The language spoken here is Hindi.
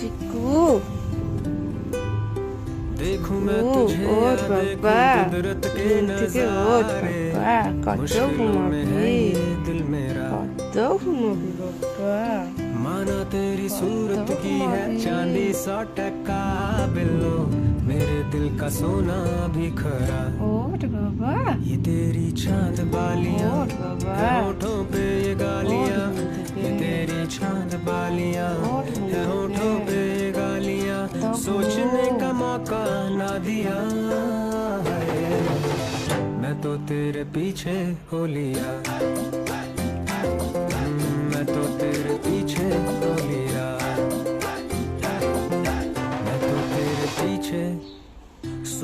चिकू देखूं मैं तुझे और बाबा कुदरत के नजारे नजारे मुश्किलों में है ये दिल मेरा बाबा माना तेरी सूरत की है चांदी 100% बिल्लो मेरे दिल का सोना भी खरा और बाबा ये तेरी चांद बालियां और बाबा है होठों पे ये गालियां ये तेरी चांद बालियां है होठों पे ये गालियां सोचने का मौका ना दिया है मैं तो तेरे पीछे हो लिया